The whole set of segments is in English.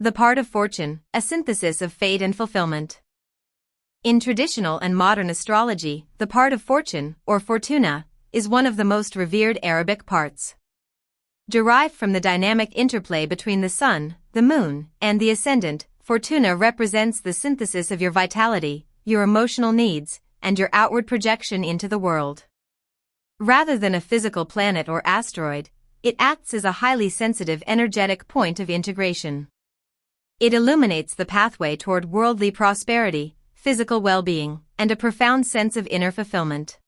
The part of fortune, a synthesis of fate and fulfillment. In traditional and modern astrology, the part of fortune, or Fortuna, is one of the most revered Arabic parts. Derived from the dynamic interplay between the sun, the moon, and the ascendant, Fortuna represents the synthesis of your vitality, your emotional needs, and your outward projection into the world. Rather than a physical planet or asteroid, it acts as a highly sensitive energetic point of integration. It illuminates the pathway toward worldly prosperity, physical well-being, and a profound sense of inner fulfillment.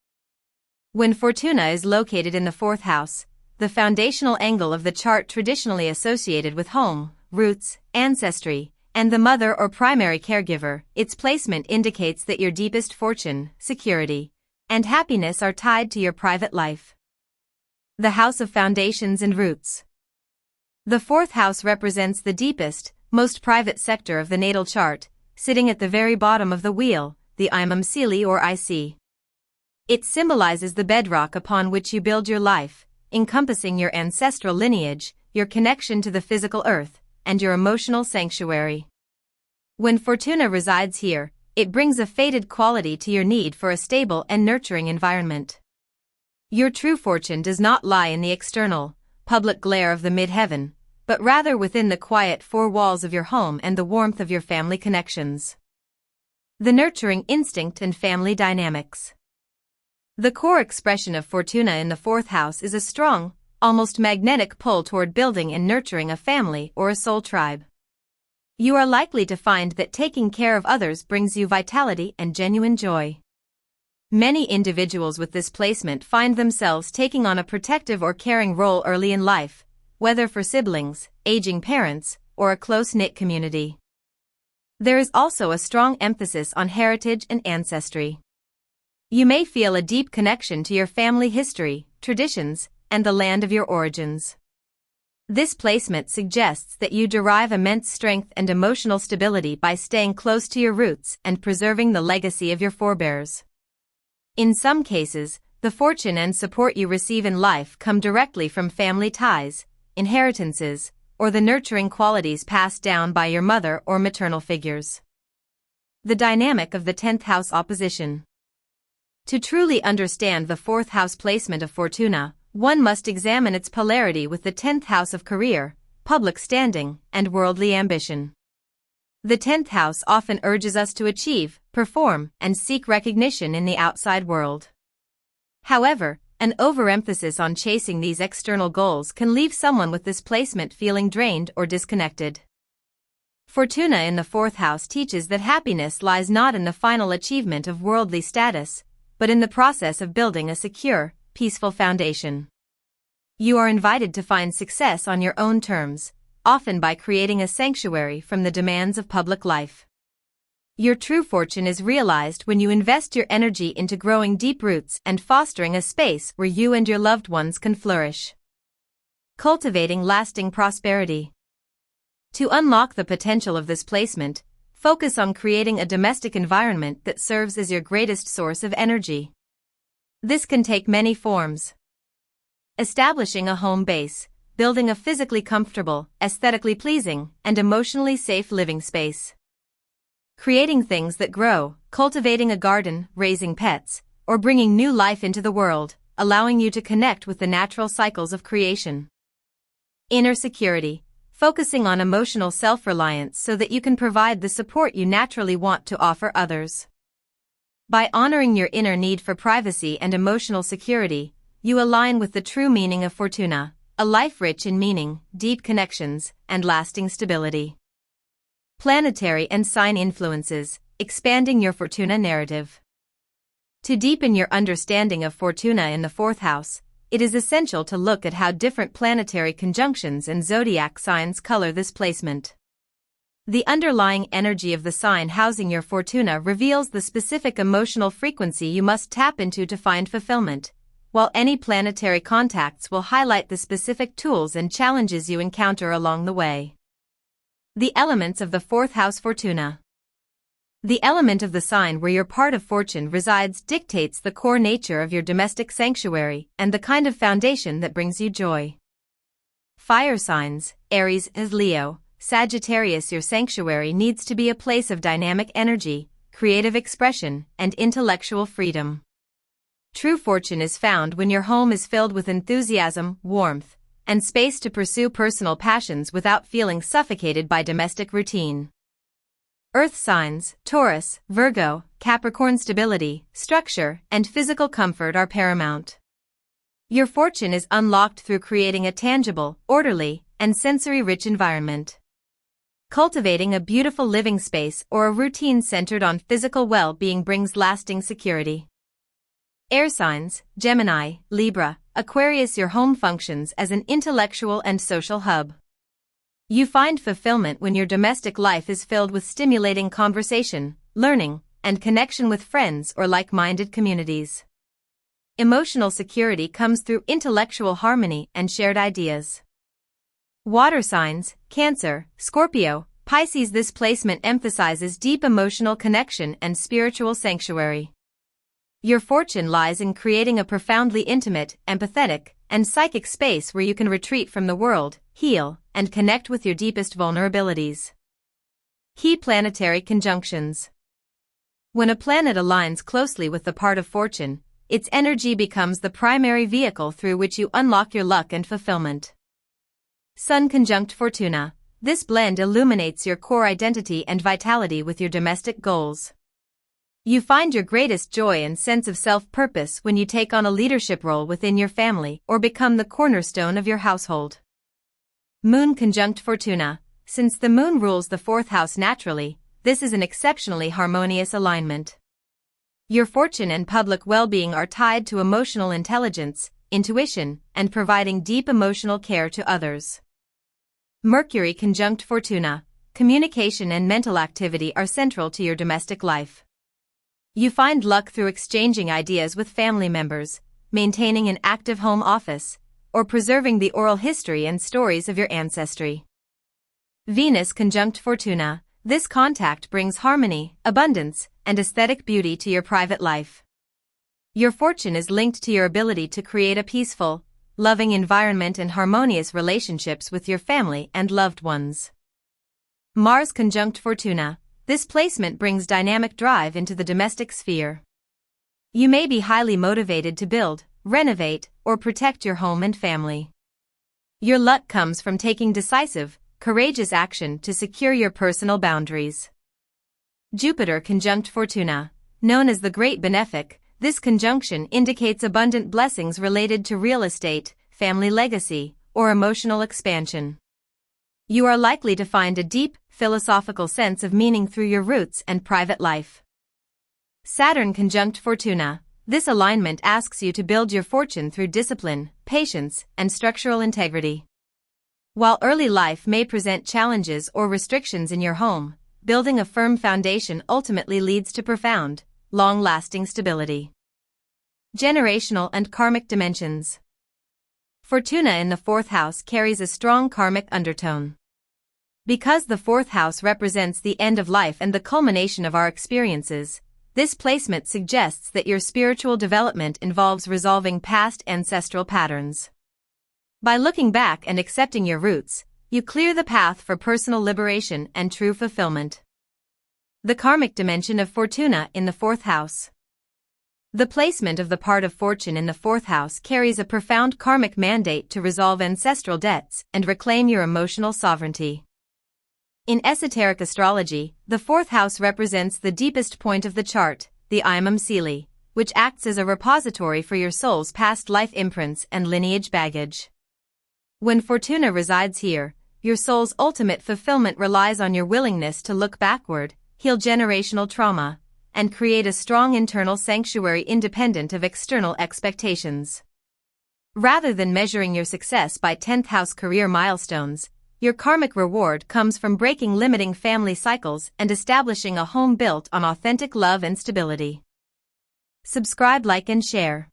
When Fortuna is located in the fourth house, the foundational angle of the chart traditionally associated with home, roots, ancestry, and the mother or primary caregiver, its placement indicates that your deepest fortune, security, and happiness are tied to your private life. The house of foundations and roots. The fourth house represents the deepest, most private sector of the natal chart, sitting at the very bottom of the wheel, the Imam Sili or IC. It symbolizes the bedrock upon which you build your life, encompassing your ancestral lineage, your connection to the physical earth, and your emotional sanctuary. When Fortuna resides here, it brings a fated quality to your need for a stable and nurturing environment. Your true fortune does not lie in the external, public glare of the midheaven, but rather within the quiet four walls of your home and the warmth of your family connections. The nurturing instinct and family dynamics. The core expression of Fortuna in the fourth house is a strong, almost magnetic pull toward building and nurturing a family or a soul tribe. You are likely to find that taking care of others brings you vitality and genuine joy. Many individuals with this placement find themselves taking on a protective or caring role early in life, whether for siblings, aging parents, or a close-knit community. There is also a strong emphasis on heritage and ancestry. You may feel a deep connection to your family history, traditions, and the land of your origins. This placement suggests that you derive immense strength and emotional stability by staying close to your roots and preserving the legacy of your forebears. In some cases, the fortune and support you receive in life come directly from family ties, inheritances, or the nurturing qualities passed down by your mother or maternal figures. The dynamic of the 10th house opposition. To truly understand the fourth house placement of Fortuna, one must examine its polarity with the 10th house of career, public standing, and worldly ambition. The 10th house often urges us to achieve, perform, and seek recognition in the outside world. However, an overemphasis on chasing these external goals can leave someone with this placement feeling drained or disconnected. Fortuna in the fourth house teaches that happiness lies not in the final achievement of worldly status, but in the process of building a secure, peaceful foundation. You are invited to find success on your own terms, often by creating a sanctuary from the demands of public life. Your true fortune is realized when you invest your energy into growing deep roots and fostering a space where you and your loved ones can flourish. Cultivating lasting prosperity. To unlock the potential of this placement, focus on creating a domestic environment that serves as your greatest source of energy. This can take many forms. Establishing a home base, building a physically comfortable, aesthetically pleasing, and emotionally safe living space. Creating things that grow, cultivating a garden, raising pets, or bringing new life into the world, allowing you to connect with the natural cycles of creation. Inner security, focusing on emotional self-reliance so that you can provide the support you naturally want to offer others. By honoring your inner need for privacy and emotional security, you align with the true meaning of Fortuna, a life rich in meaning, deep connections, and lasting stability. Planetary and sign influences, expanding your Fortuna narrative. To deepen your understanding of Fortuna in the fourth house, it is essential to look at how different planetary conjunctions and zodiac signs color this placement. The underlying energy of the sign housing your Fortuna reveals the specific emotional frequency you must tap into to find fulfillment, while any planetary contacts will highlight the specific tools and challenges you encounter along the way. The elements of the fourth house Fortuna. The element of the sign where your part of fortune resides dictates the core nature of your domestic sanctuary and the kind of foundation that brings you joy. Fire signs, Aries as Leo, Sagittarius, your sanctuary needs to be a place of dynamic energy, creative expression, and intellectual freedom. True fortune is found when your home is filled with enthusiasm, warmth, and space to pursue personal passions without feeling suffocated by domestic routine. Earth signs, Taurus, Virgo, Capricorn, stability, structure, and physical comfort are paramount. Your fortune is unlocked through creating a tangible, orderly, and sensory-rich environment. Cultivating a beautiful living space or a routine centered on physical well-being brings lasting security. Air signs, Gemini, Libra, Aquarius, your home functions as an intellectual and social hub. You find fulfillment when your domestic life is filled with stimulating conversation, learning, and connection with friends or like-minded communities. Emotional security comes through intellectual harmony and shared ideas. Water signs, Cancer, Scorpio, Pisces. This placement emphasizes deep emotional connection and spiritual sanctuary. Your fortune lies in creating a profoundly intimate, empathetic, and psychic space where you can retreat from the world, heal, and connect with your deepest vulnerabilities. Key planetary conjunctions. When a planet aligns closely with the part of fortune, its energy becomes the primary vehicle through which you unlock your luck and fulfillment. Sun conjunct Fortuna. This blend illuminates your core identity and vitality with your domestic goals. You find your greatest joy and sense of self-purpose when you take on a leadership role within your family or become the cornerstone of your household. Moon conjunct Fortuna. Since the moon rules the fourth house naturally, this is an exceptionally harmonious alignment. Your fortune and public well-being are tied to emotional intelligence, intuition, and providing deep emotional care to others. Mercury conjunct Fortuna. Communication and mental activity are central to your domestic life. You find luck through exchanging ideas with family members, maintaining an active home office, or preserving the oral history and stories of your ancestry. Venus conjunct Fortuna. This contact brings harmony, abundance, and aesthetic beauty to your private life. Your fortune is linked to your ability to create a peaceful, loving environment and harmonious relationships with your family and loved ones. Mars conjunct Fortuna. This placement brings dynamic drive into the domestic sphere. You may be highly motivated to build, renovate, or protect your home and family. Your luck comes from taking decisive, courageous action to secure your personal boundaries. Jupiter conjunct Fortuna. Known as the Great Benefic, this conjunction indicates abundant blessings related to real estate, family legacy, or emotional expansion. You are likely to find a deep, philosophical sense of meaning through your roots and private life. Saturn conjunct Fortuna. This alignment asks you to build your fortune through discipline, patience, and structural integrity. While early life may present challenges or restrictions in your home, building a firm foundation ultimately leads to profound, long-lasting stability. Generational and karmic dimensions. Fortuna in the fourth house carries a strong karmic undertone. Because the fourth house represents the end of life and the culmination of our experiences, this placement suggests that your spiritual development involves resolving past ancestral patterns. By looking back and accepting your roots, you clear the path for personal liberation and true fulfillment. The karmic dimension of Fortuna in the fourth house. The placement of the part of fortune in the fourth house carries a profound karmic mandate to resolve ancestral debts and reclaim your emotional sovereignty. In esoteric astrology, the fourth house represents the deepest point of the chart, the Imam Sili, which acts as a repository for your soul's past life imprints and lineage baggage. When Fortuna resides here, your soul's ultimate fulfillment relies on your willingness to look backward, heal generational trauma, and create a strong internal sanctuary independent of external expectations. Rather than measuring your success by 10th house career milestones, your karmic reward comes from breaking limiting family cycles and establishing a home built on authentic love and stability. Subscribe, like, and share.